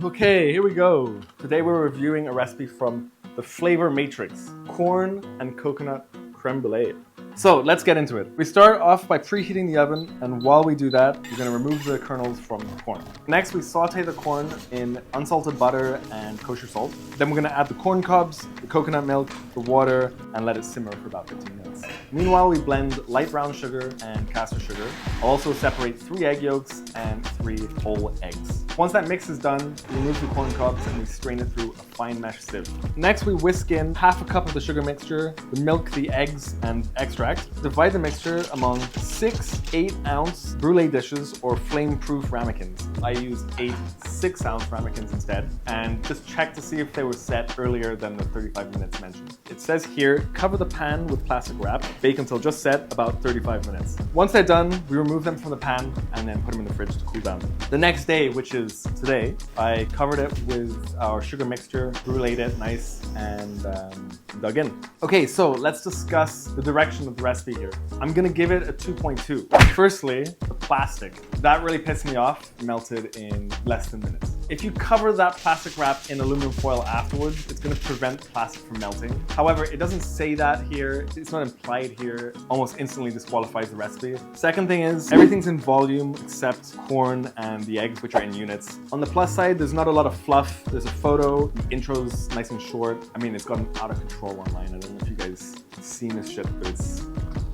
Okay, here we go. Today we're reviewing a recipe from the Flavor Matrix, corn and coconut creme brulee. So let's get into it. We start off by preheating the oven, and while we do that, we're going to remove the kernels from the corn. Next, we saute the corn in unsalted butter and kosher salt. Then we're going to add the corn cobs, the coconut milk, the water, and let it simmer for about 15 minutes. Meanwhile, we blend light brown sugar and caster sugar. I'll also separate 3 egg yolks and 3 whole eggs. Once that mix is done, we remove the corn cobs and we strain it through a fine mesh sieve. Next, we whisk in half a cup of the sugar mixture, the milk, the eggs, and extract. Divide the mixture among 6 8-ounce brûlée dishes or flame-proof ramekins. I use 8 6-ounce ramekins instead, and just check to see if they were set earlier than the 35 minutes mentioned. It says here, cover the pan with plastic wrap, bake until just set, about 35 minutes. Once they're done, we remove them from the pan and then put them in the fridge to cool down. The next day, which is today, I covered it with our sugar mixture, brûlée it nice, and dug in. Okay, so let's discuss the direction of the recipe here. I'm gonna give it a 2.2. Firstly, the plastic. That really pissed me off. It melted in less than minutes. If you cover that plastic wrap in aluminum foil afterwards, it's gonna prevent the plastic from melting. However, it doesn't say that here. It's not implied here. Almost instantly disqualifies the recipe. Second thing is, everything's in volume except corn and the eggs, which are in units. On the plus side, there's not a lot of fluff. There's a photo. The intro's nice and short. I mean, it's gotten out of control online. I don't know if you guys have seen this shit, but it's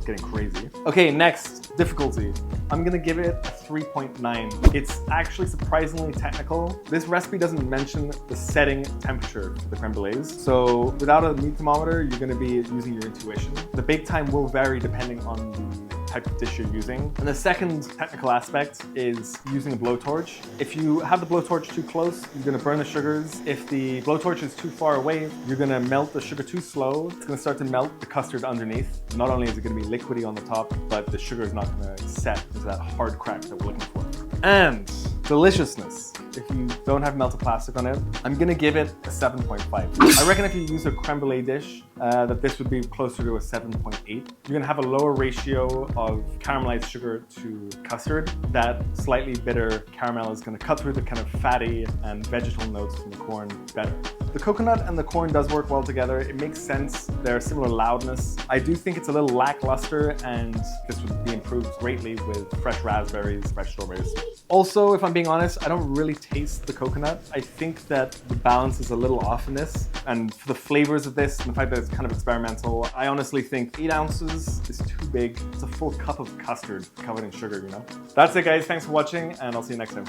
getting crazy. Okay, next, difficulty. I'm gonna give it a 3.9. It's actually surprisingly technical. This recipe doesn't mention the setting temperature for the creme brulees. So without a meat thermometer, you're gonna be using your intuition. The bake time will vary depending on the type of dish you're using. And the second technical aspect is using a blowtorch. If you have the blowtorch too close, you're gonna burn the sugars. If the blowtorch is too far away, you're gonna melt the sugar too slow. It's gonna start to melt the custard underneath. Not only is it gonna be liquidy on the top, but the sugar is not gonna set into that hard crack that we're looking for. And deliciousness. If you don't have melted plastic on it, I'm gonna give it a 7.5. I reckon if you use a creme brulee dish, that this would be closer to a 7.8. You're gonna have a lower ratio of caramelized sugar to custard. That slightly bitter caramel is gonna cut through the kind of fatty and vegetal notes from the corn better. The coconut and the corn does work well together. It makes sense. They're similar loudness. I do think it's a little lackluster, and this would be improved greatly with fresh raspberries, fresh strawberries. Also, if I'm being honest, I don't really taste the coconut. I think that the balance is a little off in this, and for the flavors of this and the fact that it's kind of experimental, I honestly think 8 ounces is too big. It's a full cup of custard covered in sugar, you know? That's it, guys. Thanks for watching, and I'll see you next time.